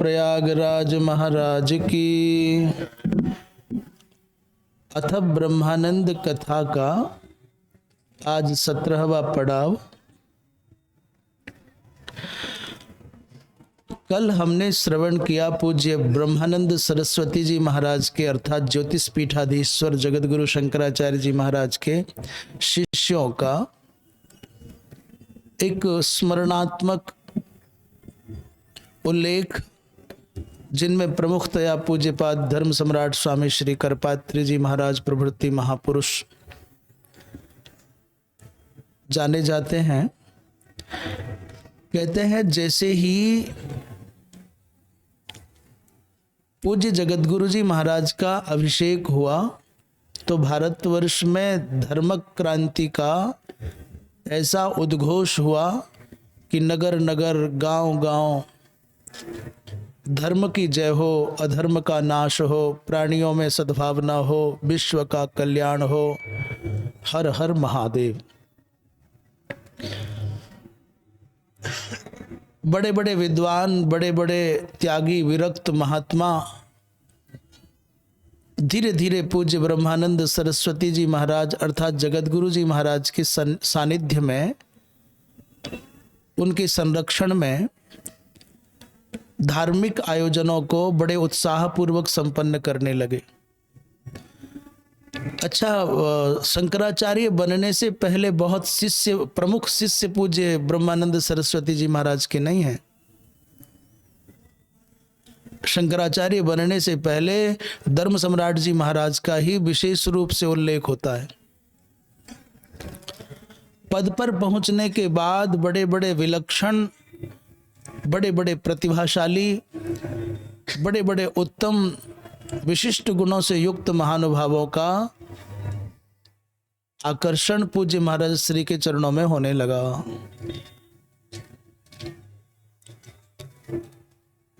प्रयागराज महाराज की। अथ ब्रह्मानंद कथा का आज 17वां पड़ाव। कल हमने श्रवण किया पूज्य ब्रह्मानंद सरस्वती जी महाराज के अर्थात ज्योतिष पीठाधीश्वर जगतगुरु शंकराचार्य जी महाराज के शिष्यों का एक स्मरणात्मक उल्लेख, जिनमें प्रमुखतया पूज्यपाद धर्म सम्राट स्वामी श्री करपात्री जी महाराज प्रभृति महापुरुष जाने जाते हैं। कहते हैं जैसे ही पूज्य जगतगुरु जी महाराज का अभिषेक हुआ तो भारतवर्ष में धर्म क्रांति का ऐसा उद्घोष हुआ कि नगर नगर गांव गांव धर्म की जय हो, अधर्म का नाश हो, प्राणियों में सद्भावना हो, विश्व का कल्याण हो, हर हर महादेव। बड़े बड़े विद्वान, बड़े बड़े त्यागी विरक्त महात्मा धीरे धीरे पूज्य ब्रह्मानंद सरस्वती जी महाराज अर्थात जगतगुरु जी महाराज के सानिध्य में, उनके संरक्षण में धार्मिक आयोजनों को बड़े उत्साह पूर्वक संपन्न करने लगे। अच्छा, शंकराचार्य बनने से पहले बहुत प्रमुख शिष्य पूज्य ब्रह्मानंद सरस्वती जी महाराज के नहीं हैं। शंकराचार्य बनने से पहले धर्म सम्राट जी महाराज का ही विशेष रूप से उल्लेख होता है। पद पर पहुंचने के बाद बड़े बड़े विलक्षण, बड़े बड़े प्रतिभाशाली, बड़े बड़े उत्तम विशिष्ट गुणों से युक्त महानुभावों का आकर्षण पूज्य महाराज श्री के चरणों में होने लगा।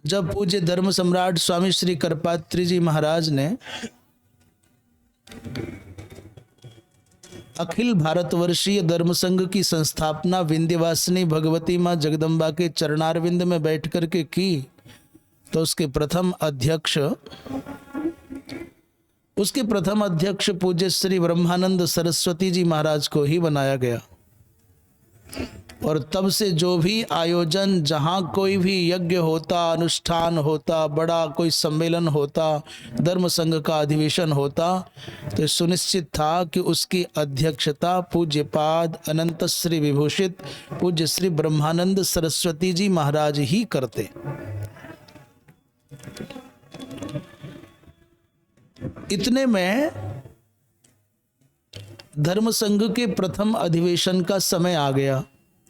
जब पूज्य धर्म सम्राट स्वामी श्री करपात्री जी महाराज ने अखिल भारतवर्षीय धर्म संघ की संस्थापना विंध्यवासिनी भगवती मां जगदम्बा के चरणारविंद में बैठ कर के की, तो उसके प्रथम अध्यक्ष पूज्य श्री ब्रह्मानंद सरस्वती जी महाराज को ही बनाया गया। और तब से जो भी आयोजन, जहां कोई भी यज्ञ होता, अनुष्ठान होता, बड़ा कोई सम्मेलन होता, धर्म संघ का अधिवेशन होता, तो सुनिश्चित था कि उसकी अध्यक्षता पूज्यपाद अनंत श्री विभूषित पूज्य श्री ब्रह्मानंद सरस्वती जी महाराज ही करते। इतने में धर्म संघ के प्रथम अधिवेशन का समय आ गया,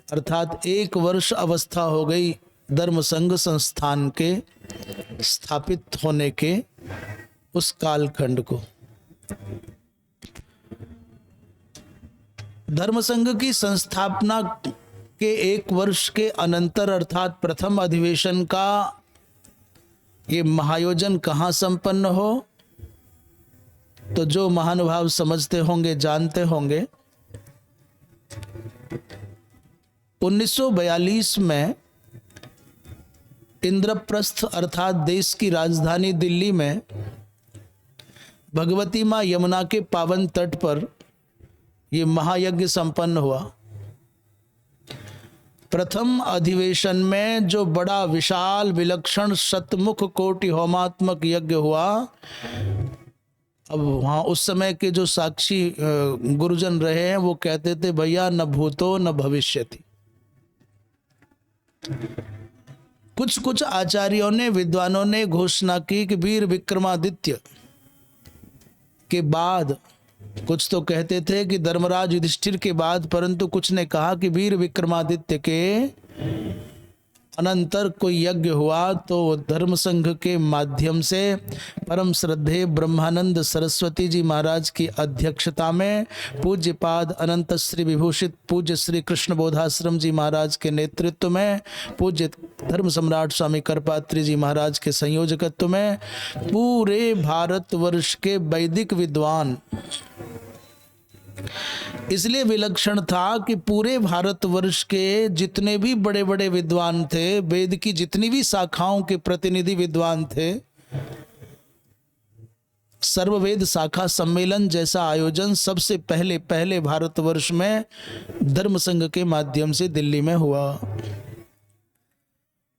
अर्थात 1 वर्ष अवस्था हो गई धर्म संघ संस्थान के स्थापित होने के उस कालखंड को। धर्म संघ की संस्थापना के 1 वर्ष के अनंतर अर्थात प्रथम अधिवेशन का ये महायोजन कहाँ संपन्न हो, तो जो महानुभाव समझते होंगे, जानते होंगे, 1942 में इंद्रप्रस्थ अर्थात देश की राजधानी दिल्ली में भगवती मां यमुना के पावन तट पर यह महायज्ञ संपन्न हुआ। प्रथम अधिवेशन में जो बड़ा विशाल विलक्षण शतमुख कोटि होमात्मक यज्ञ हुआ, अब वहाँ उस समय के जो साक्षी गुरुजन रहे हैं वो कहते थे, भैया न भूतो न भविष्यति। कुछ आचार्यों ने, विद्वानों ने घोषणा की कि वीर विक्रमादित्य के बाद, कुछ तो कहते थे कि धर्मराज युधिष्ठिर के बाद, परंतु कुछ ने कहा कि वीर विक्रमादित्य के अनंतर कोई यज्ञ हुआ तो धर्म संघ के माध्यम से परम श्रद्धेय ब्रह्मानंद सरस्वती जी महाराज की अध्यक्षता में पूज्यपाद अनंत श्री विभूषित पूज्य श्री कृष्ण बोधाश्रम जी महाराज के नेतृत्व में, पूज्य धर्म सम्राट स्वामी करपात्री जी महाराज के संयोजकत्व में पूरे भारतवर्ष के वैदिक विद्वान इसलिए विलक्षण था कि पूरे भारतवर्ष के जितने भी बड़े बड़े विद्वान थे, वेद की जितनी भी शाखाओं के प्रतिनिधि विद्वान थे, सर्ववेद शाखा सम्मेलन जैसा आयोजन सबसे पहले भारतवर्ष में धर्म संघ के माध्यम से दिल्ली में हुआ।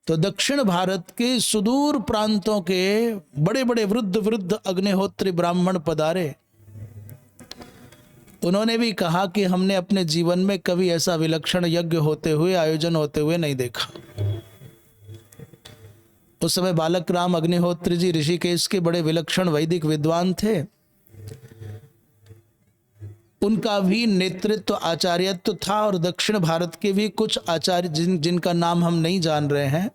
तो दक्षिण भारत के सुदूर प्रांतों के बड़े बड़े वृद्ध अग्निहोत्री ब्राह्मण पधारे। उन्होंने भी कहा कि हमने अपने जीवन में कभी ऐसा विलक्षण यज्ञ होते हुए, आयोजन होते हुए नहीं देखा। उस समय बालक राम अग्निहोत्री जी ऋषिकेश के बड़े विलक्षण वैदिक विद्वान थे। उनका भी नेतृत्व आचार्यत्व था और दक्षिण भारत के भी कुछ आचार्य जिनका नाम हम नहीं जान रहे हैं।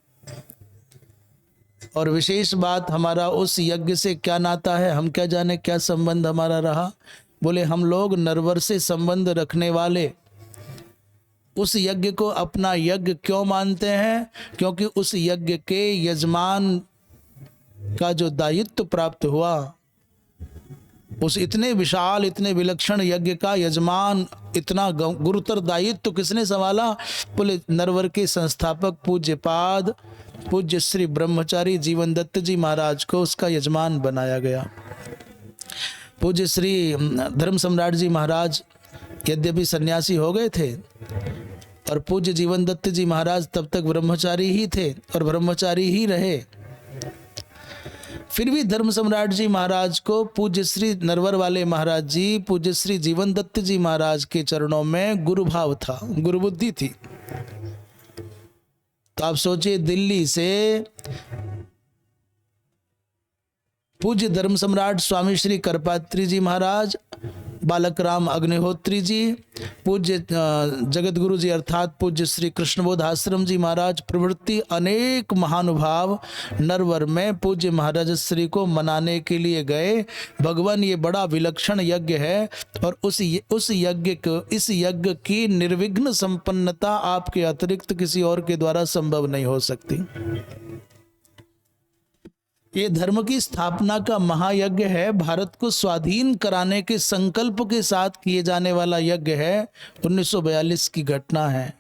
और विशेष बात, हमारा उस यज्ञ से क्या नाता है, हम क्या जाने क्या संबंध हमारा रहा। बोले हम लोग नरवर से संबंध रखने वाले उस यज्ञ को अपना यज्ञ क्यों मानते हैं? क्योंकि उस यज्ञ के यजमान का जो दायित्व प्राप्त हुआ, उस इतने विशाल, इतने विलक्षण यज्ञ का यजमान, इतना गुरुतर दायित्व किसने संभाला? बोले नरवर के संस्थापक पूज्यपाद पूज्य श्री ब्रह्मचारी जीवन दत्त जी महाराज को उसका यजमान बनाया गया। पूज्य श्री धर्म सम्राट जी महाराज यद्यपि सन्यासी हो गए थे और पूज्य जीवन दत्त जी महाराज तब तक ब्रह्मचारी ही थे और ब्रह्मचारी ही रहे, फिर भी धर्म सम्राट जी महाराज को पूज्य श्री नरवर वाले महाराज जी, पूज्य श्री जीवन दत्त जी महाराज के चरणों में गुरु भाव था, गुरु बुद्धि थी। तो आप सोचिए, दिल्ली से पूज्य धर्म सम्राट स्वामी श्री करपात्री जी महाराज, बालक राम अग्निहोत्री जी, पूज्य जगत गुरु जी अर्थात पूज्य श्री कृष्णबोध आश्रम जी महाराज प्रवृत्ति अनेक महानुभाव नरवर में पूज्य महाराज श्री को मनाने के लिए गए। भगवान, ये बड़ा विलक्षण यज्ञ है और उस यज्ञ को, इस यज्ञ की निर्विघ्न संपन्नता आपके अतिरिक्त किसी और के द्वारा संभव नहीं हो सकती। ये धर्म की स्थापना का महायज्ञ है, भारत को स्वाधीन कराने के संकल्प के साथ किए जाने वाला यज्ञ है। 1942 की घटना है।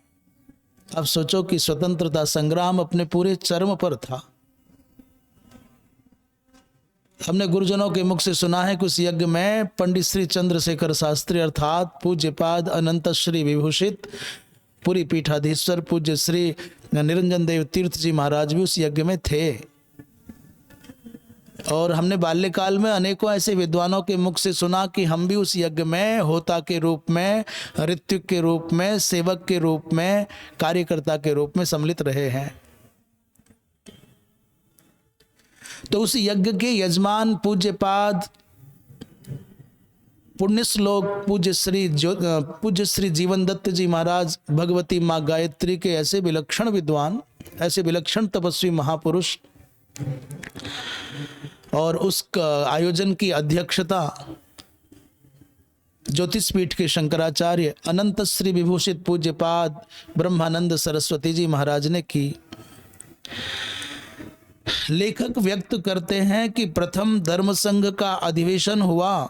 अब सोचो कि स्वतंत्रता संग्राम अपने पूरे चरम पर था। हमने गुरुजनों के मुख से सुना है कि उस यज्ञ में पंडित श्री चंद्रशेखर शास्त्री अर्थात पूज्यपाद अनंत श्री विभूषित पुरी पीठाधीश्वर पूज्य श्री निरंजन देव तीर्थ जी महाराज भी उस यज्ञ में थे। और हमने बाल्यकाल में अनेकों ऐसे विद्वानों के मुख से सुना कि हम भी उस यज्ञ में होता के रूप में, ऋत्विक के रूप में, सेवक के रूप में, कार्यकर्ता के रूप में सम्मिलित रहे हैं। तो उस यज्ञ के यजमान पूज्यपाद पुण्य श्लोक पूज्य श्री जीवन दत्त जी महाराज, भगवती माँ गायत्री के ऐसे विलक्षण विद्वान, ऐसे विलक्षण तपस्वी महापुरुष, और उस आयोजन की अध्यक्षता ज्योतिष पीठ के शंकराचार्य अनंत श्री विभूषित पूज्यपाद ब्रह्मानंद सरस्वती जी महाराज ने की। लेखक व्यक्त करते हैं कि प्रथम धर्म संघ का अधिवेशन हुआ,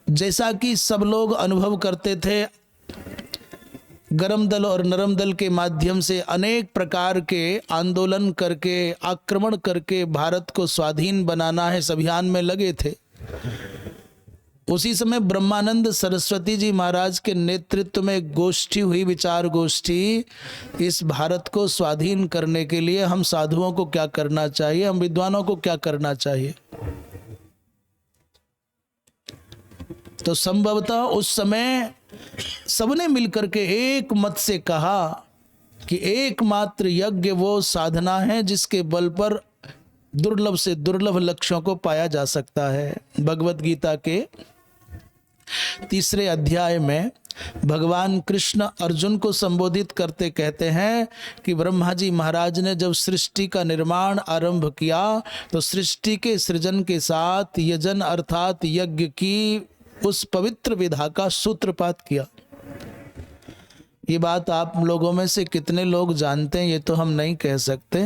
जैसा कि सब लोग अनुभव करते थे, गरम दल और नरम दल के माध्यम से अनेक प्रकार के आंदोलन करके, आक्रमण करके भारत को स्वाधीन बनाना है, इस अभियान में लगे थे। उसी समय ब्रह्मानंद सरस्वती जी महाराज के नेतृत्व में एक गोष्ठी हुई, विचार गोष्ठी। इस भारत को स्वाधीन करने के लिए हम साधुओं को क्या करना चाहिए, हम विद्वानों को क्या करना चाहिए। तो संभवतः उस समय सबने मिलकर के एक मत से कहा कि एकमात्र यज्ञ वो साधना है जिसके बल पर दुर्लभ से दुर्लभ लक्ष्यों को पाया जा सकता है। भगवत गीता के 3 अध्याय में भगवान कृष्ण अर्जुन को संबोधित करते कहते हैं कि ब्रह्मा जी महाराज ने जब सृष्टि का निर्माण आरंभ किया तो सृष्टि के सृजन के साथ यजन अर्थात यज्ञ की उस पवित्र विधा का सूत्रपात किया। ये बात आप लोगों में से कितने लोग जानते हैं ये तो हम नहीं कह सकते,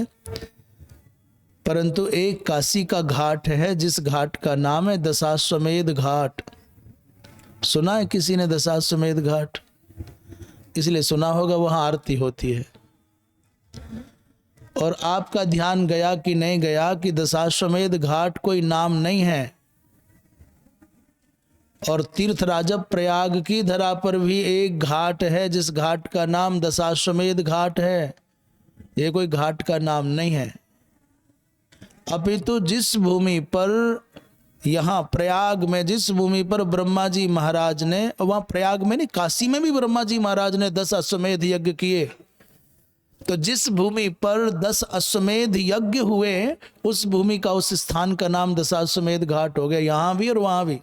परंतु एक काशी का घाट है जिस घाट का नाम है दशाश्वमेध घाट। सुना है किसी ने दशाश्वमेध घाट? इसलिए सुना होगा, वहां आरती होती है। और आपका ध्यान गया कि नहीं गया कि दशाश्वमेध घाट कोई नाम नहीं है, और तीर्थराजब प्रयाग की धरा पर भी एक घाट है जिस घाट का नाम दशाश्वमेध घाट है। ये कोई घाट का नाम नहीं है, अपितु जिस भूमि पर, यहाँ प्रयाग में जिस भूमि पर ब्रह्मा जी महाराज ने, वहां प्रयाग में नहीं, काशी में भी ब्रह्मा जी महाराज ने 10 अश्वमेध यज्ञ किए, तो जिस भूमि पर 10 अश्वमेध यज्ञ हुए उस भूमि का, उस स्थान का नाम दशाश्वमेध घाट हो गया, यहां भी और वहां भी।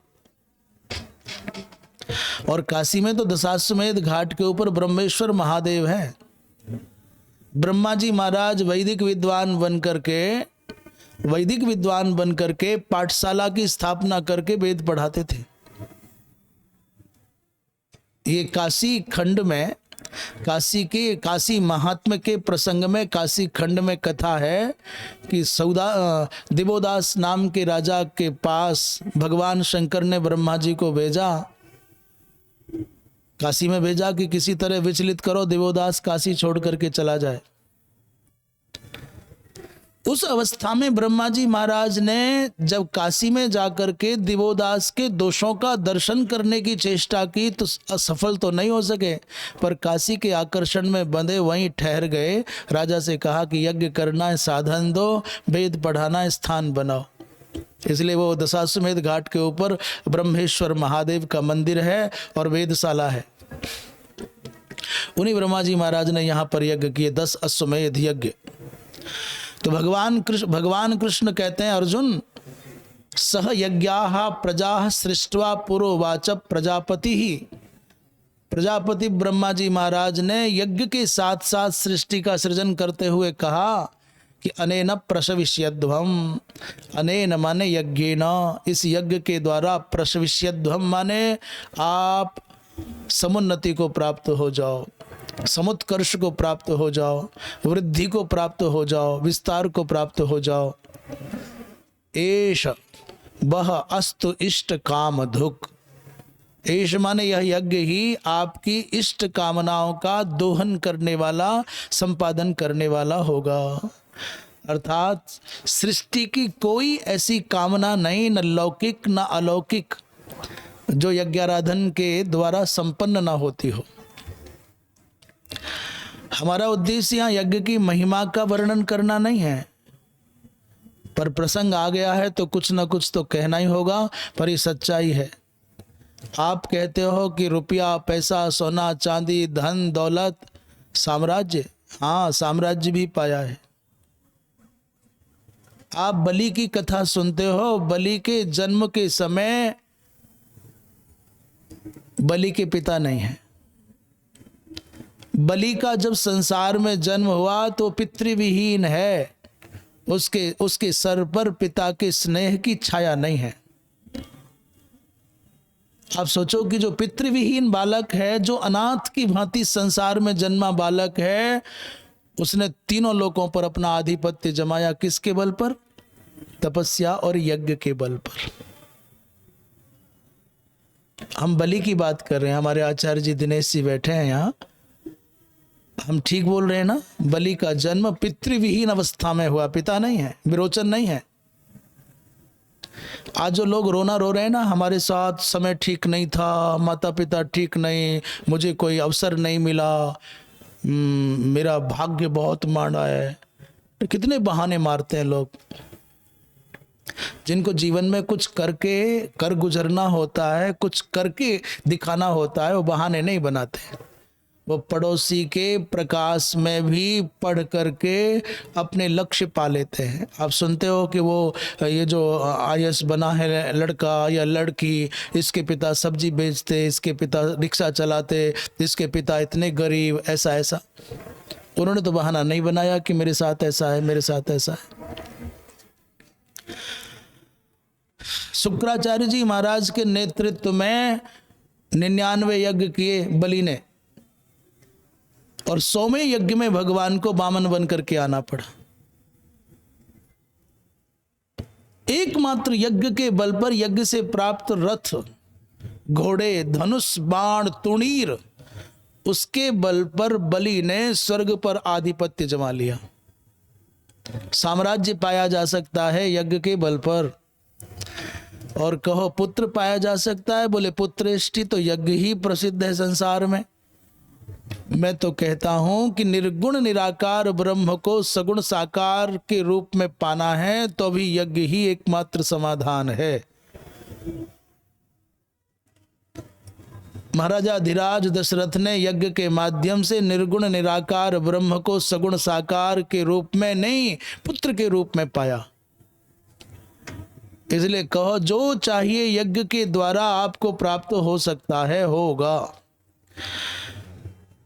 और काशी में तो दशाश्वमेध घाट के ऊपर ब्रह्मेश्वर महादेव हैं। ब्रह्मा जी महाराज वैदिक विद्वान बन करके पाठशाला की स्थापना करके वेद पढ़ाते थे। ये काशी खंड में, काशी महात्म्य के प्रसंग में काशी खंड में कथा है कि दिवोदास नाम के राजा के पास भगवान शंकर ने ब्रह्मा जी को भेजा, काशी में भेजा कि किसी तरह विचलित करो, दिवोदास काशी छोड़ करके चला जाए। उस अवस्था में ब्रह्मा जी महाराज ने जब काशी में जाकर के दिवोदास के दोषों का दर्शन करने की चेष्टा की तो असफल तो नहीं हो सके, पर काशी के आकर्षण में बंधे वहीं ठहर गए। राजा से कहा कि यज्ञ करना है साधन दो, वेद पढ़ाना है स्थान बनाओ। इसलिए वो दशाश्वमेध घाट के ऊपर ब्रह्मेश्वर महादेव का मंदिर है और वेदशाला है। उन्हीं ब्रह्मा जी महाराज ने यहाँ पर यज्ञ किए, 10 अश्वमेध यज्ञ। तो भगवान कृष्ण कहते हैं, अर्जुन सह यज्ञाः प्रजा सृष्ट्वा पुरोवाच प्रजापति ही, प्रजापति ब्रह्मा जी महाराज ने यज्ञ के साथ साथ सृष्टि का सृजन करते हुए कहा कि अनेन प्रसविष्यध्वम, अनेन माने यज्ञेन, इस यज्ञ के द्वारा, प्रसविष्यध्वम माने आप समुन्नति को प्राप्त हो जाओ, समुत्कर्ष को प्राप्त हो जाओ, वृद्धि को प्राप्त हो जाओ, विस्तार को प्राप्त हो जाओ। एष वह अस्तु इष्ट काम धुक, एष माने यह यज्ञ ही आपकी इष्ट कामनाओं का दोहन करने वाला, संपादन करने वाला होगा। अर्थात सृष्टि की कोई ऐसी कामना नहीं, न लौकिक न अलौकिक, जो यज्ञाराधन के द्वारा संपन्न ना होती हो। हमारा उद्देश्य यहाँ यज्ञ की महिमा का वर्णन करना नहीं है, पर प्रसंग आ गया है तो कुछ ना कुछ तो कहना ही होगा। पर ये सच्चाई है। आप कहते हो कि रुपया, पैसा, सोना, चांदी, धन, दौलत, साम्राज्य, हाँ साम्राज्य भी पाया है। आप बलि की कथा सुनते हो, बलि के जन्म के समय बलि के पिता नहीं है। बलि का जब संसार में जन्म हुआ तो पितृविहीन है, उसके सर पर पिता के स्नेह की छाया नहीं है। आप सोचो कि जो पितृविहीन बालक है, जो अनाथ की भांति संसार में जन्मा बालक है, उसने तीनों लोकों पर अपना आधिपत्य जमाया। किसके बल पर? तपस्या और यज्ञ के बल पर। हम बलि की बात कर रहे हैं, हमारे आचार्य जी दिनेश जी बैठे हैं यहाँ, हम ठीक बोल रहे हैं ना? बलि का जन्म पितृविहीन अवस्था में हुआ, पिता नहीं है, विरोचन नहीं है। आज जो लोग रोना रो रहे हैं ना, हमारे साथ समय ठीक नहीं था, माता पिता ठीक नहीं, मुझे कोई अवसर नहीं मिला, मेरा भाग्य बहुत माड़ा है, तो कितने बहाने मारते हैं लोग। जिनको जीवन में कुछ कर गुजरना होता है, कुछ करके दिखाना होता है, वो बहाने नहीं बनाते। वो पड़ोसी के प्रकाश में भी पढ़ करके अपने लक्ष्य पा लेते हैं। आप सुनते हो कि वो ये जो IAS बना है लड़का या लड़की, इसके पिता सब्जी बेचते, इसके पिता रिक्शा चलाते, इसके पिता इतने गरीब, ऐसा ऐसा। उन्होंने तो बहाना नहीं बनाया कि मेरे साथ ऐसा है, मेरे साथ ऐसा है। शुक्राचार्य जी महाराज के नेतृत्व में 99 यज्ञ किए बलि ने, और 100वें यज्ञ में भगवान को वामन बन करके आना पड़ा। एकमात्र यज्ञ के बल पर, यज्ञ से प्राप्त रथ, घोड़े, धनुष, बाण, तुणीर, उसके बल पर बलि ने स्वर्ग पर आधिपत्य जमा लिया। साम्राज्य पाया जा सकता है यज्ञ के बल पर। और कहो पुत्र पाया जा सकता है, बोले पुत्रेष्टि तो यज्ञ ही प्रसिद्ध है संसार में। मैं तो कहता हूं कि निर्गुण निराकार ब्रह्म को सगुण साकार के रूप में पाना है तो अभी यज्ञ ही एकमात्र समाधान है। महाराजा धीराज दशरथ ने यज्ञ के माध्यम से निर्गुण निराकार ब्रह्म को सगुण साकार के रूप में नहीं, पुत्र के रूप में पाया। इसलिए कहो जो चाहिए यज्ञ के द्वारा आपको प्राप्त हो सकता है, होगा।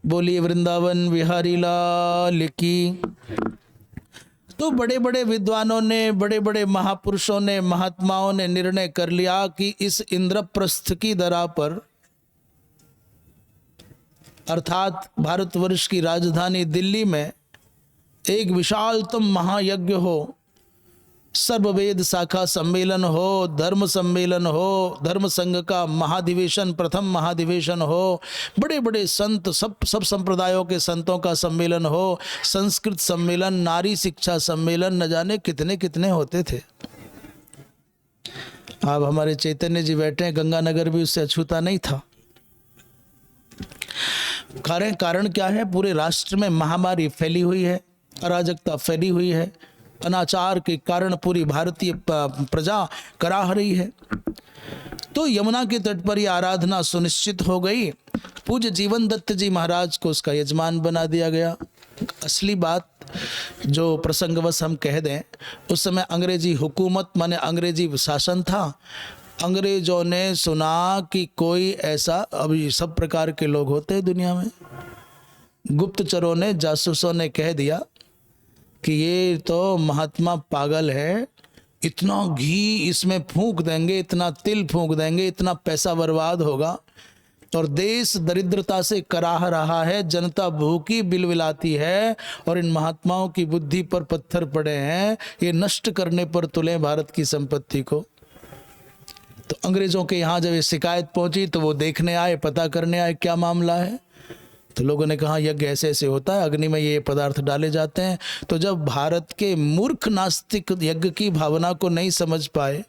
बोलिए वृंदावन बिहारी लाल की। तो बड़े बड़े विद्वानों ने, बड़े बड़े महापुरुषों ने, महात्माओं ने निर्णय कर लिया कि इस इंद्रप्रस्थ की धरा पर, अर्थात भारतवर्ष की राजधानी दिल्ली में, एक विशालतम महायज्ञ हो, सर्ववेद शाखा सम्मेलन हो, धर्म सम्मेलन हो, धर्म संघ का महाधिवेशन, प्रथम महाधिवेशन हो, बड़े बड़े संत, सब संप्रदायों के संतों का सम्मेलन हो, संस्कृत सम्मेलन, नारी शिक्षा सम्मेलन, न जाने कितने कितने होते थे। अब हमारे चैतन्य जी बैठे हैं, गंगानगर भी उससे अछूता नहीं था। कारण क्या है? पूरे राष्ट्र में महामारी फैली हुई है, अराजकता फैली हुई है, अनाचार के कारण पूरी भारतीय प्रजा कराह रही है। तो यमुना के तट पर यह आराधना सुनिश्चित हो गई। पूज्य जीवन दत्त जी महाराज को उसका यजमान बना दिया गया। असली बात जो प्रसंगवश हम कह दें, उस समय अंग्रेजी हुकूमत माने अंग्रेजी शासन था। अंग्रेजों ने सुना कि कोई ऐसा, अभी सब प्रकार के लोग होते हैं दुनिया में, गुप्तचरों ने, जासूसों ने कह दिया कि ये तो महात्मा पागल है, इतना घी इसमें फूंक देंगे, इतना तिल फूंक देंगे, इतना पैसा बर्बाद होगा, और देश दरिद्रता से कराह रहा है, जनता भूखी बिलबिलाती है, और इन महात्माओं की बुद्धि पर पत्थर पड़े हैं, ये नष्ट करने पर तुले भारत की संपत्ति को। तो अंग्रेजों के यहाँ जब ये शिकायत पहुंची तो वो देखने आए, पता करने आए क्या मामला है। तो लोगों ने कहा यज्ञ ऐसे ऐसे होता है, अग्नि में ये पदार्थ डाले जाते हैं। तो जब भारत के मूर्ख नास्तिक यज्ञ की भावना को नहीं समझ पाए,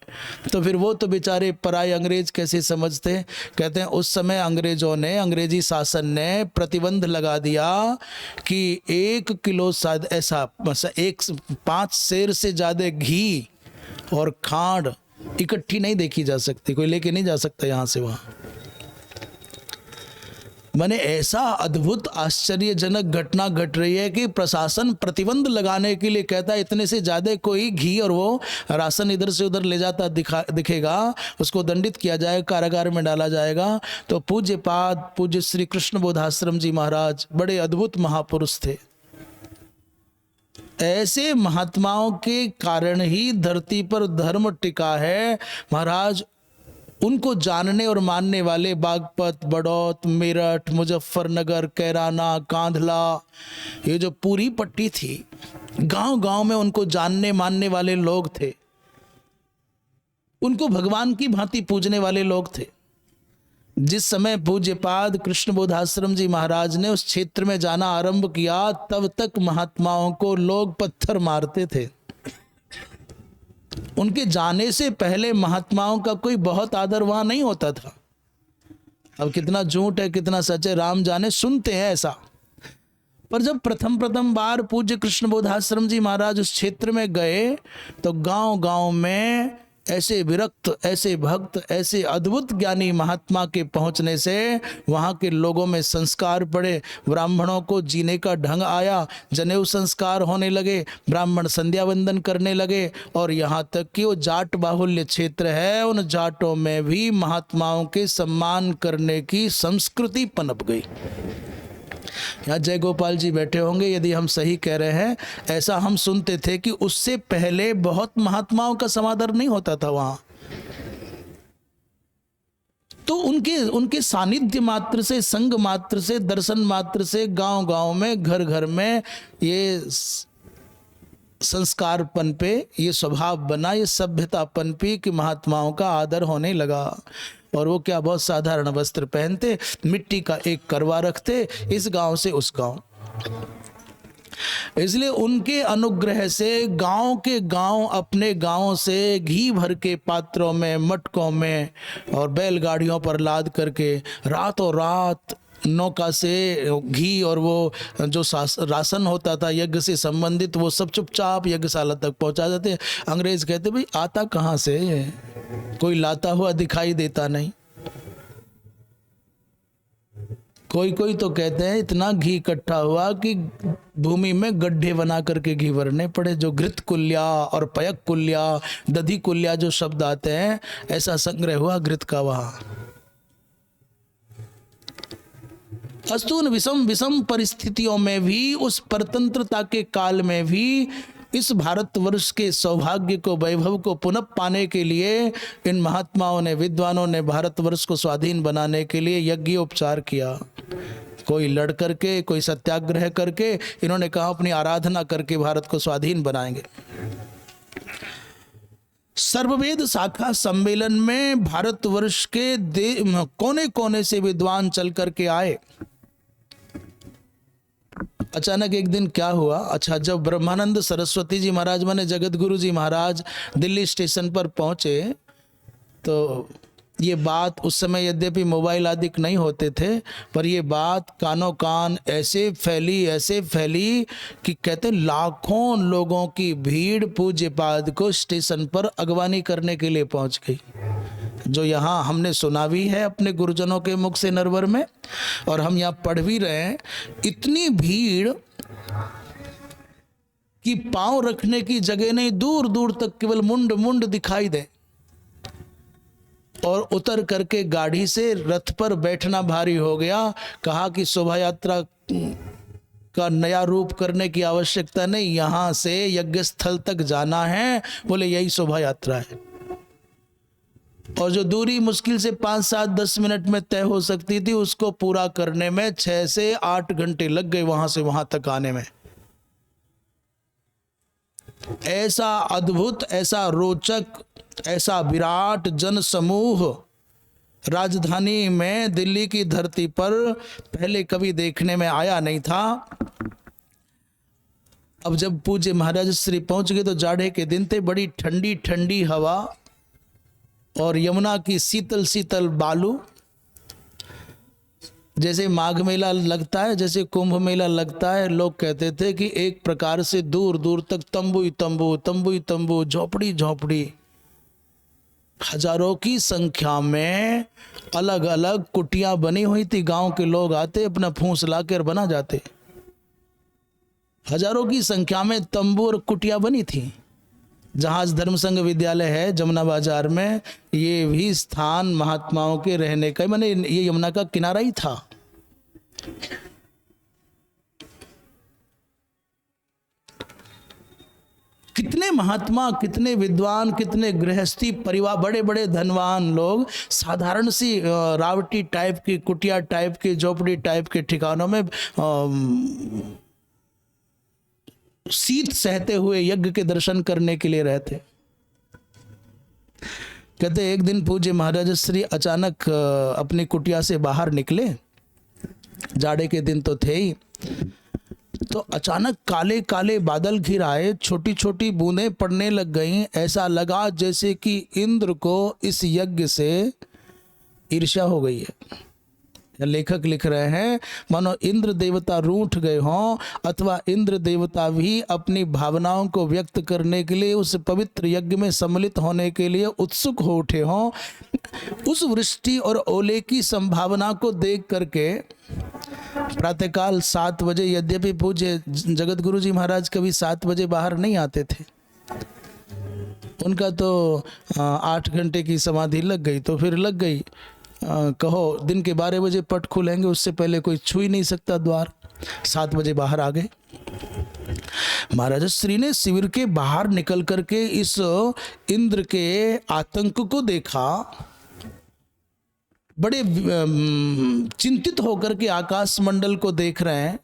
तो फिर वो तो बेचारे पराए अंग्रेज कैसे समझते। कहते हैं उस समय अंग्रेजों ने, अंग्रेजी शासन ने प्रतिबंध लगा दिया कि 1 किलो शायद ऐसा 5 सेर से ज़्यादा घी और खांड इकट्ठी नहीं देखी जा सकती, कोई लेके नहीं जा सकता यहाँ से वहाँ। माने ऐसा अद्भुत आश्चर्यजनक घटना घट रही है कि प्रशासन प्रतिबंध लगाने के लिए कहता है इतने से ज़्यादा कोई घी और वो राशन इधर से उधर ले जाता दिखेगा, उसको दंडित किया जाएगा, कारागार में डाला जाएगा। तो पूज्य श्री कृष्ण बोधाश्रम जी महाराज बड़े अद्भुत महापुरुष थे। ऐसे महात्माओं के कारण ही धरती पर धर्म टिका है। महाराज उनको जानने और मानने वाले बागपत, बड़ौत, मेरठ, मुजफ्फरनगर, कैराना, कांधला, ये जो पूरी पट्टी थी, गांव गांव में उनको जानने मानने वाले लोग थे, उनको भगवान की भांति पूजने वाले लोग थे। जिस समय पूज्यपाद कृष्ण बोधाश्रम जी महाराज ने उस क्षेत्र में जाना आरंभ किया, तब तक महात्माओं को लोग पत्थर मारते थे। उनके जाने से पहले महात्माओं का कोई बहुत आदर वहां नहीं होता था। अब कितना झूठ है कितना सच है राम जाने, सुनते हैं ऐसा। पर जब प्रथम बार पूज्य कृष्ण बोधाश्रम जी महाराज उस क्षेत्र में गए तो गांव गांव में ऐसे विरक्त, ऐसे भक्त, ऐसे अद्भुत ज्ञानी महात्मा के पहुंचने से वहाँ के लोगों में संस्कार पड़े, ब्राह्मणों को जीने का ढंग आया, जनेऊ संस्कार होने लगे, ब्राह्मण संध्या वंदन करने लगे, और यहाँ तक कि वो जाट बाहुल्य क्षेत्र है, उन जाटों में भी महात्माओं के सम्मान करने की संस्कृति पनप गई। यहाँ जय गोपाल जी बैठे होंगे, यदि हम सही कह रहे हैं, ऐसा हम सुनते थे कि उससे पहले बहुत महात्माओं का समादर नहीं होता था वहां। तो उनके सानिध्य मात्र से, संग मात्र से, दर्शन मात्र से गांव गांव में, घर घर में ये संस्कारपन पे, ये स्वभाव बना, ये सभ्यतापन पे कि महात्माओं का आदर होने लगा। और वो क्या, बहुत साधारण वस्त्र पहनते, मिट्टी का एक करवा रखते, इस गांव से उस गांव। इसलिए उनके अनुग्रह से गांव के गांव अपने गांव से घी भर के पात्रों में, मटकों में और बैलगाड़ियों पर लाद करके रातों रात नौका से घी और वो जो राशन होता था यज्ञ से संबंधित, वो सब चुपचाप यज्ञशाला तक पहुंचा देते। अंग्रेज कहते भाई आता कहाँ से, कोई लाता हुआ दिखाई देता नहीं। कोई कोई तो कहते हैं इतना घी इकट्ठा हुआ कि भूमि में गड्ढे बना करके घी भरने पड़े। जो घृत कुल्या और पयक कुल्या, दधि कुल्या जो शब्द आते हैं, ऐसा संग्रह हुआ घृत का वहां। अस्तून विषम विषम परिस्थितियों में भी, उस परतंत्रता के काल में भी, इस भारतवर्ष के सौभाग्य को, वैभव को पुनः पाने के लिए इन महात्माओं ने, विद्वानों ने भारतवर्ष को स्वाधीन बनाने के लिए यज्ञोपचार किया। कोई लड़ करके, कोई सत्याग्रह करके, इन्होंने कहा अपनी आराधना करके भारत को स्वाधीन बनाएंगे। सर्ववेद शाखा सम्मेलन में भारतवर्ष के कोने कोने से विद्वान चल करके आए। अचानक एक दिन क्या हुआ, अच्छा जब ब्रह्मानंद सरस्वती जी महाराज माने जगत गुरु जी महाराज दिल्ली स्टेशन पर पहुंचे, तो ये बात उस समय यद्यपि मोबाइल आदि नहीं होते थे, पर ये बात कानों कान ऐसे फैली कि कहते लाखों लोगों की भीड़ पूज्य पाद को स्टेशन पर अगवानी करने के लिए पहुंच गई। जो यहाँ हमने सुना भी है अपने गुरुजनों के मुख से नरवर में, और हम यहाँ पढ़ भी रहे हैं। इतनी भीड़ कि पांव रखने की जगह नहीं, दूर दूर तक केवल मुंड मुंड दिखाई दे। और उतर करके गाड़ी से रथ पर बैठना भारी हो गया। कहा कि शोभा यात्रा का नया रूप करने की आवश्यकता नहीं, यहां से यज्ञ स्थल तक जाना है, बोले यही शोभा यात्रा है। और जो दूरी मुश्किल से 5, 7, 10 मिनट में तय हो सकती थी, उसको पूरा करने में 6 से 8 घंटे लग गए, वहां से वहां तक आने में। ऐसा अद्भुत, ऐसा रोचक, ऐसा विराट जन समूह राजधानी में, दिल्ली की धरती पर पहले कभी देखने में आया नहीं था। अब जब पूज्य महाराज श्री पहुंच गए तो जाड़े के दिन थे, बड़ी ठंडी ठंडी हवा और यमुना की शीतल शीतल बालू। जैसे माघ मेला लगता है, जैसे कुंभ मेला लगता है, लोग कहते थे कि एक प्रकार से दूर दूर तक तंबू ही तंबू, तंबू ही तंबू, झोपड़ी झोपड़ी, हजारों की संख्या में अलग अलग कुटियां बनी हुई थी। गांव के लोग आते, अपना फूंस लाकर बना जाते। हजारों की संख्या में तंबू और कुटियां बनी थी। जहाज धर्म संघ विद्यालय है जमुना बाजार में, ये भी स्थान महात्माओं के रहने का, माने ये यमुना का किनारा ही था। कितने महात्मा, कितने विद्वान, कितने गृहस्थी परिवार, बड़े बड़े धनवान लोग साधारण सी रावटी टाइप की, कुटिया टाइप की, झोपड़ी टाइप के ठिकानों में शीत सहते हुए यज्ञ के दर्शन करने के लिए रहते। कहते एक दिन पूज्य महाराज श्री अचानक अपनी कुटिया से बाहर निकले, जाड़े के दिन तो थे ही, तो अचानक काले काले बादल घिर आए, छोटी छोटी बूंदें पड़ने लग गईं। ऐसा लगा जैसे कि इंद्र को इस यज्ञ से ईर्ष्या हो गई है। लेखक लिख रहे हैं मानो इंद्र देवता रूठ गए हों, अथवा इंद्र देवता भी अपनी भावनाओं को व्यक्त करने के लिए उस पवित्र यज्ञ में सम्मिलित होने के लिए उत्सुक हो उठे हों। उस वृष्टि और ओले की संभावना को देख करके प्रातःकाल 7 बजे, यद्यपि पूज्य जगत गुरु जी महाराज कभी 7 बजे बाहर नहीं आते थे, उनका तो 8 घंटे की समाधि लग गई तो फिर लग गई। कहो दिन के 12 बजे पट खुलेंगे, उससे पहले कोई छू ही नहीं सकता द्वार। 7 बजे बाहर आ गए। महाराज श्री ने शिविर के बाहर निकल करके इस इंद्र के आतंक को देखा, बड़े चिंतित होकर के आकाश मंडल को देख रहे हैं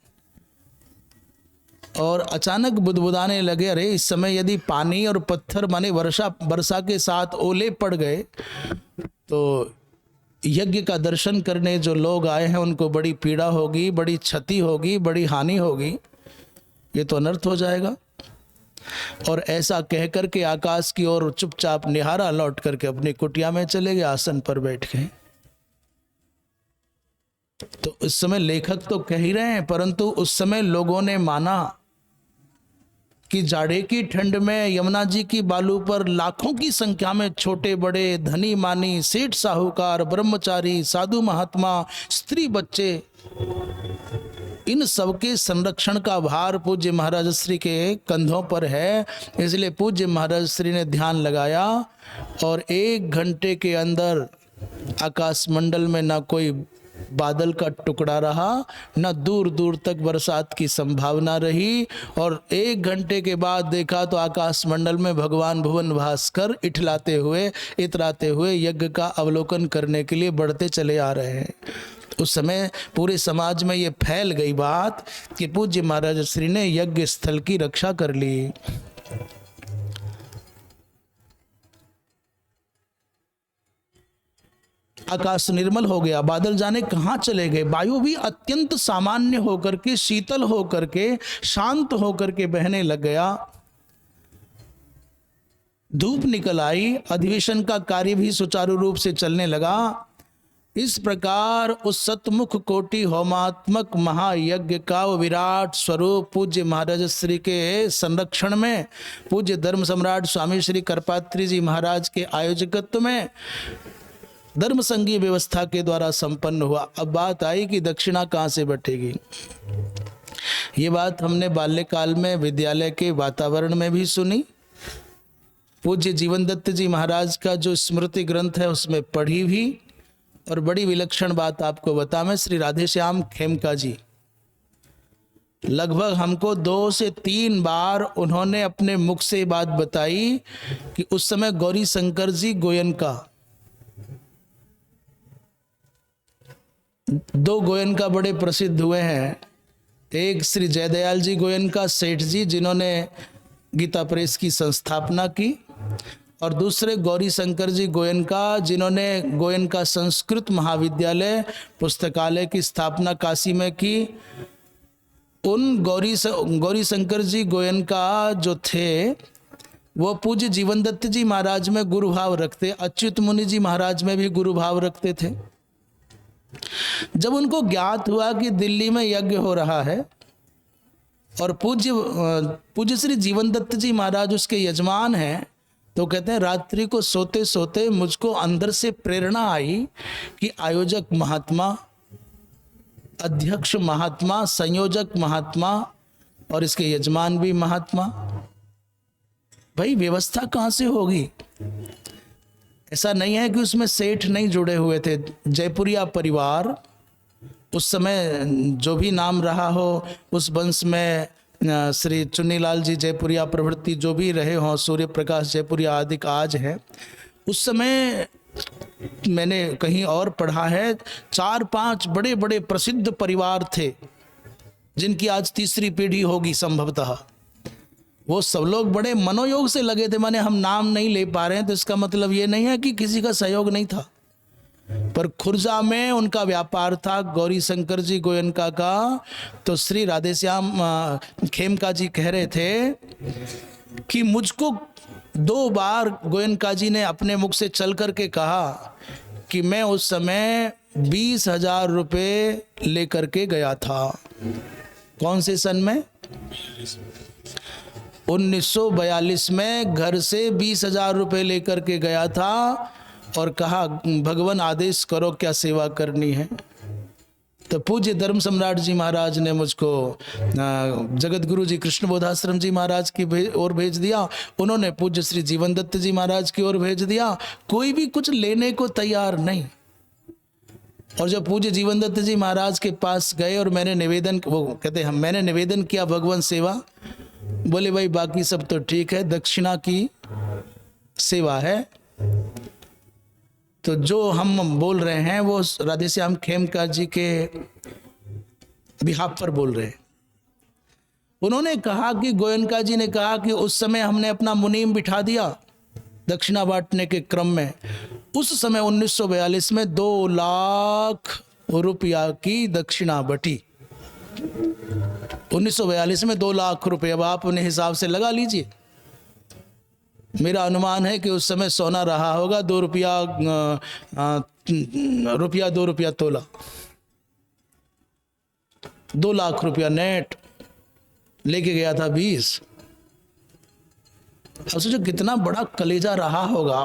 और अचानक बुदबुदाने लगे, अरे इस समय यदि पानी और पत्थर माने वर्षा के साथ ओले पड़ गए तो यज्ञ का दर्शन करने जो लोग आए हैं उनको बड़ी पीड़ा होगी, बड़ी क्षति होगी, बड़ी हानि होगी, ये तो अनर्थ हो जाएगा। और ऐसा कह करके आकाश की ओर चुपचाप निहारा, लौट करके अपनी कुटिया में चले गए, आसन पर बैठ गए। तो उस समय लेखक तो कह ही रहे हैं, परंतु उस समय लोगों ने माना कि जाड़े की ठंड में यमुना जी की बालू पर लाखों की संख्या में छोटे बड़े, धनी मानी, सेठ साहूकार, ब्रह्मचारी, साधु महात्मा, स्त्री बच्चे, इन सबके संरक्षण का भार पूज्य महाराज श्री के कंधों पर है। इसलिए पूज्य महाराज श्री ने ध्यान लगाया और 1 घंटे के अंदर आकाश मंडल में ना कोई बादल का टुकड़ा रहा, न दूर दूर तक बरसात की संभावना रही। और 1 घंटे के बाद देखा तो आकाश मंडल में भगवान भुवन भास्कर इठलाते हुए, इतराते हुए यज्ञ का अवलोकन करने के लिए बढ़ते चले आ रहे हैं। उस समय पूरे समाज में ये फैल गई बात कि पूज्य महाराज श्री ने यज्ञ स्थल की रक्षा कर ली। आकाश निर्मल हो गया, बादल जाने कहां चले गए, वायु भी अत्यंत सामान्य होकर के, शीतल होकर के, शांत होकर के बहने लग गया। धूप निकल आई, अधिवेशन का कार्य भी सुचारू रूप से चलने लगा। इस प्रकार उस सतमुख कोटि होमात्मक महायज्ञ का विराट स्वरूप पूज्य महाराज श्री के संरक्षण में, पूज्य धर्म सम्राट स्वामी श्री करपात्री जी महाराज के आयोजकत्व में धर्म संघीय व्यवस्था के द्वारा संपन्न हुआ। अब बात आई कि दक्षिणा कहाँ से बटेगी। ये बात हमने बाल्यकाल में विद्यालय के वातावरण में भी सुनी, पूज्य जीवन दत्त जी महाराज का जो स्मृति ग्रंथ है उसमें पढ़ी भी। और बड़ी विलक्षण बात आपको बता, मैं श्री राधेश्याम खेमका जी लगभग हमको 2 से 3 बार उन्होंने अपने मुख से बात बताई कि उस समय गौरी शंकर जी गोयनका, 2 गोयनका बड़े प्रसिद्ध हुए हैं। एक श्री जयदयाल जी गोयनका सेठ जी जिन्होंने गीता प्रेस की संस्थापना की, और दूसरे गौरी शंकर जी गोयनका जिन्होंने गोयनका संस्कृत महाविद्यालय पुस्तकालय की स्थापना काशी में की। उन गौरी शंकर जी गोयनका जो थे वो पूज्य जीवन दत्त जी महाराज में गुरु भाव रखते, अच्युत मुनि जी महाराज में भी गुरु भाव रखते थे। जब उनको ज्ञात हुआ कि दिल्ली में यज्ञ हो रहा है और पूज्य श्री जीवन दत्त जी महाराज उसके यजमान हैं, तो कहते हैं रात्रि को सोते सोते मुझको अंदर से प्रेरणा आई कि आयोजक महात्मा, अध्यक्ष महात्मा, संयोजक महात्मा और इसके यजमान भी महात्मा, भाई व्यवस्था कहाँ से होगी। ऐसा नहीं है कि उसमें सेठ नहीं जुड़े हुए थे। जयपुरिया परिवार उस समय जो भी नाम रहा हो, उस वंश में श्री चुन्नीलाल जी जयपुरिया प्रभृति जो भी रहे हों, सूर्य प्रकाश जयपुरिया आदि का आज है, उस समय मैंने कहीं और पढ़ा है 4-5 बड़े बड़े प्रसिद्ध परिवार थे जिनकी आज 3री पीढ़ी होगी संभवतः। वो सब लोग बड़े मनोयोग से लगे थे। माने हम नाम नहीं ले पा रहे हैं तो इसका मतलब ये नहीं है कि किसी का सहयोग नहीं था, पर खुर्जा में उनका व्यापार था गौरी शंकर जी गोयनका का। तो श्री राधेश्याम खेमका जी कह रहे थे कि मुझको 2 बार गोयनका जी ने अपने मुख से चल करके कहा कि मैं उस समय 20,000 रुपये लेकर के गया था। कौन से सन में? 1942 में घर से 20,000 रुपये लेकर के गया था और कहा भगवान आदेश करो क्या सेवा करनी है। तो पूज्य धर्म सम्राट जी महाराज ने मुझको जगत गुरु जी कृष्ण बोधाश्रम जी महाराज की ओर भेज दिया, उन्होंने पूज्य श्री जीवन दत्त जी महाराज की ओर भेज दिया। कोई भी कुछ लेने को तैयार नहीं। और जब पूज्य जीवन दत्त जी महाराज के पास गए और मैंने निवेदन, वो कहते हैं मैंने निवेदन किया भगवान सेवा, बोले भाई बाकी सब तो ठीक है, दक्षिणा की सेवा है, तो जो हम बोल रहे हैं वो राधेश्याम खेमका जी के बिहाफ पर बोल रहे हैं। उन्होंने कहा कि गोयनका जी ने कहा कि उस समय हमने अपना मुनीम बिठा दिया दक्षिणा बांटने के क्रम में। उस समय 1942 में 2 लाख रुपया की दक्षिणा बटी। 1942 में 2 लाख रुपये। अब आप अपने हिसाब से लगा लीजिए। मेरा अनुमान है कि उस समय सोना रहा होगा 2 रुपया तोला। 2 लाख रुपया नेट लेके गया था 20। अब सोचो कितना बड़ा कलेजा रहा होगा।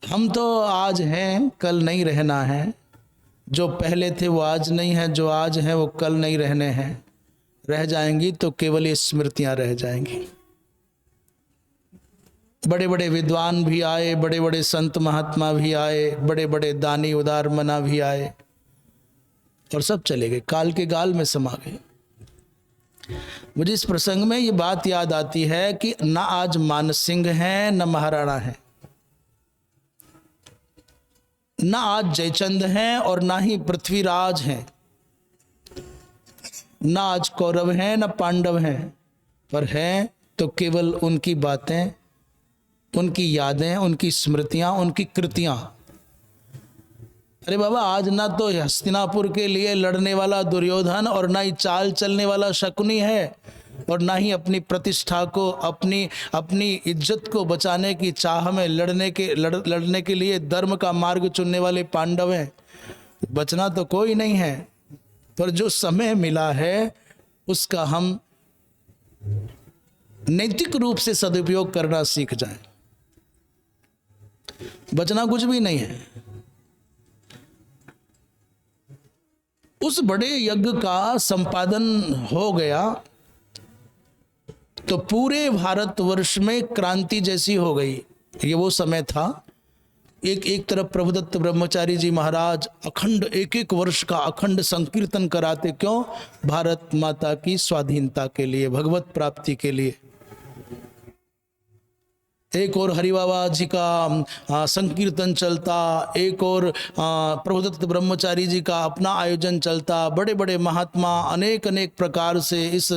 हम तो आज हैं, कल नहीं रहना है। जो पहले थे वो आज नहीं है, जो आज हैं वो कल नहीं रहने हैं। रह जाएंगी तो केवल ये स्मृतियां रह जाएंगी। बड़े बड़े विद्वान भी आए, बड़े बड़े संत महात्मा भी आए, बड़े बड़े दानी उदार मना भी आए, और सब चले गए, काल के गाल में समा गए। मुझे इस प्रसंग में ये बात याद आती है कि न आज मानसिंह हैं न महाराणा हैं, न आज जयचंद हैं और ना ही पृथ्वीराज हैं, न आज कौरव हैं न पांडव हैं, पर हैं तो केवल उनकी बातें, उनकी यादें, उनकी स्मृतियां, उनकी कृतियां। अरे बाबा, आज ना तो हस्तिनापुर के लिए लड़ने वाला दुर्योधन और ना ही चाल चलने वाला शकुनी है, और ना ही अपनी प्रतिष्ठा को, अपनी इज्जत को बचाने की चाह में लड़ने के लिए धर्म का मार्ग चुनने वाले पांडव हैं। बचना तो कोई नहीं है, पर जो समय मिला है उसका हम नैतिक रूप से सदुपयोग करना सीख जाएं। बचना कुछ भी नहीं है। उस बड़े यज्ञ का संपादन हो गया तो पूरे भारतवर्ष में क्रांति जैसी हो गई। ये वो समय था, एक तरफ प्रभुदत्त ब्रह्मचारी जी महाराज अखंड 1 वर्ष का अखंड संकीर्तन कराते। क्यों? भारत माता की स्वाधीनता के लिए, भगवत प्राप्ति के लिए। एक और हरिबाबा जी का संकीर्तन चलता, एक और प्रभुदत्त ब्रह्मचारी जी का अपना आयोजन चलता। बड़े बड़े महात्मा अनेक प्रकार से इस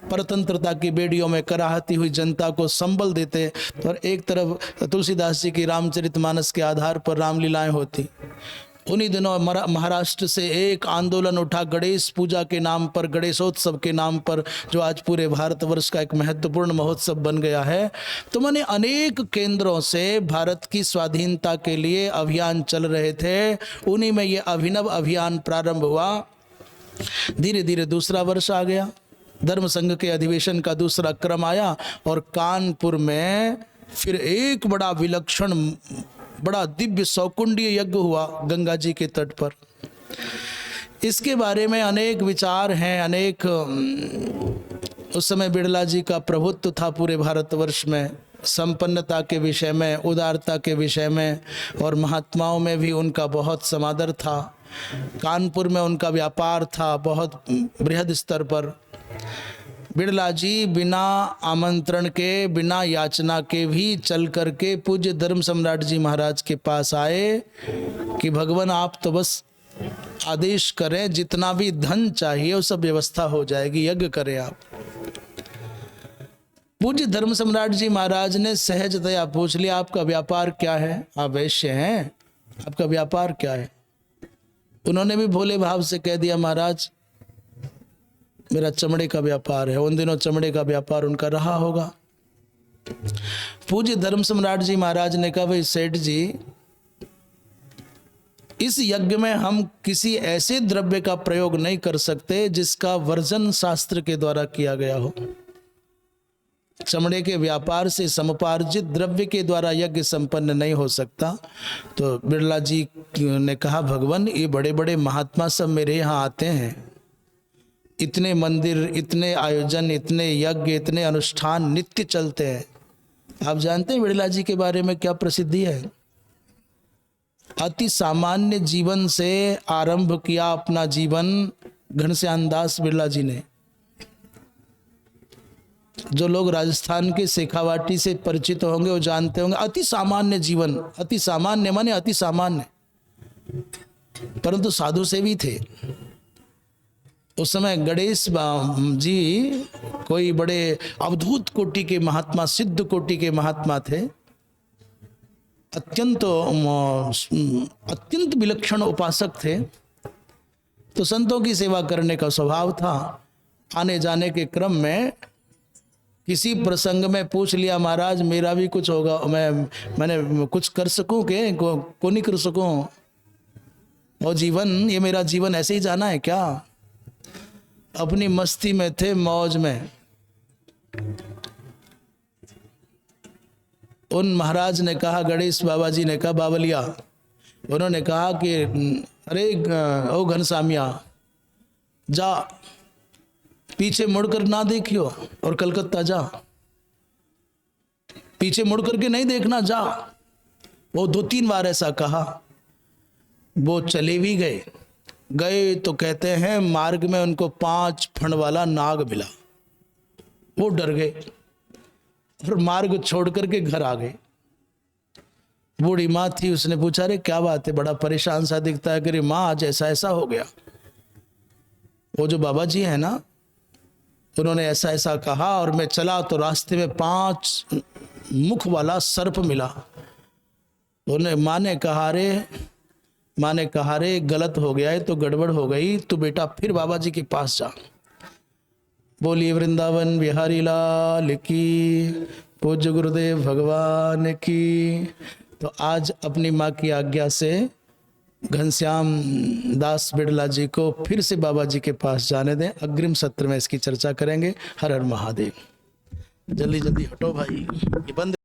परतंत्रता की बेड़ियों में कराहती हुई जनता को संबल देते, और एक तरफ तुलसीदास जी की रामचरितमानस के आधार पर रामलीलाएं होती। उन्हीं दिनों महाराष्ट्र से एक आंदोलन उठा गणेश पूजा के नाम पर, गणेशोत्सव के नाम पर, जो आज पूरे भारतवर्ष का एक महत्वपूर्ण महोत्सव बन गया है। तो मैंने अनेक केंद्रों से भारत की स्वाधीनता के लिए अभियान चल रहे थे। उन्हीं में ये अभिनव अभियान प्रारंभ हुआ। धीरे धीरे दूसरा वर्ष आ गया, धर्म संघ के अधिवेशन का दूसरा क्रम आया, और कानपुर में फिर एक बड़ा विलक्षण, बड़ा दिव्य सौकुंडीय यज्ञ हुआ गंगा जी के तट पर। इसके बारे में अनेक विचार हैं, अनेक उस समय बिड़ला जी का प्रभुत्व था पूरे भारतवर्ष में, संपन्नता के विषय में, उदारता के विषय में, और महात्माओं में भी उनका बहुत समादर था। कानपुर में उनका व्यापार था बहुत बृहद स्तर पर। बिड़ला जी बिना आमंत्रण के, बिना याचना के भी चल करके पूज्य धर्म सम्राट जी महाराज के पास आए कि भगवान आप तो बस आदेश करें, जितना भी धन चाहिए वो सब व्यवस्था हो जाएगी, यज्ञ करें आप। पूज्य धर्म सम्राट जी महाराज ने सहजतया पूछ लिया, आपका व्यापार क्या है? आप वैश्य हैं, आपका व्यापार क्या है? उन्होंने भी भोले भाव से कह दिया, महाराज मेरा चमड़े का व्यापार है। उन दिनों चमड़े का व्यापार उनका रहा होगा। पूज्य धर्म सम्राट जी महाराज ने कहा, भाई सेठ जी, इस यज्ञ में हम किसी ऐसे द्रव्य का प्रयोग नहीं कर सकते जिसका वर्जन शास्त्र के द्वारा किया गया हो। चमड़े के व्यापार से समुपार्जित द्रव्य के द्वारा यज्ञ संपन्न नहीं हो सकता। तो बिड़ला जी ने कहा, भगवान ये बड़े बड़े महात्मा सब मेरे यहाँ आते हैं, इतने मंदिर, इतने आयोजन, इतने यज्ञ, इतने अनुष्ठान नित्य चलते हैं। आप जानते हैं बिड़ला जी के बारे में क्या प्रसिद्धि है? अति सामान्य जीवन से आरंभ किया अपना जीवन घनश्याम दास बिड़ला जी ने। जो लोग राजस्थान के शेखावाटी से परिचित होंगे वो जानते होंगे, अति सामान्य जीवन, अति सामान्य माने अति सामान्य, परंतु साधु से भी थे। उस समय गणेश जी कोई बड़े अवधूत कोटि के महात्मा, सिद्ध कोटि के महात्मा थे। अत्यंत विलक्षण उपासक थे। तो संतों की सेवा करने का स्वभाव था। आने जाने के क्रम में किसी प्रसंग में पूछ लिया, महाराज मेरा भी कुछ होगा, मैंने कुछ कर सकूं के को नहीं कर सकूं, और जीवन, ये मेरा जीवन ऐसे ही जाना है क्या? अपनी मस्ती में थे, मौज में। उन महाराज ने कहा, गणेश बाबा जी ने कहा, बावलिया, उन्होंने कहा कि अरे ओ घनश्यामिया, जा पीछे मुड़कर ना देखियो और कलकत्ता जा, पीछे मुड़ करके नहीं देखना, जा। वो 2-3 बार ऐसा कहा। वो चले भी गए तो कहते हैं मार्ग में उनको 5 फण वाला नाग मिला। वो डर गए और मार्ग छोड़ करके घर आ गए। बूढ़ी माँ थी, उसने पूछा, अरे क्या बात है, बड़ा परेशान सा दिखता है। कि माँ आज ऐसा ऐसा हो गया। वो जो बाबा जी है ना, उन्होंने ऐसा ऐसा कहा और मैं चला तो रास्ते में 5 मुख वाला सर्प मिला। उन्हें माँ ने कहा, रे गलत हो गया है, तो गड़बड़ हो गई, तो बेटा फिर बाबा जी के पास जा। बोलिए वृंदावन बिहारी लाल की, पूज्य गुरुदेव भगवान की। तो आज अपनी माँ की आज्ञा से घनश्याम दास बिड़ला जी को फिर से बाबा जी के पास जाने दें। अग्रिम सत्र में इसकी चर्चा करेंगे। हर हर महादेव। जल्दी जल्दी हटो भाई, ये बंद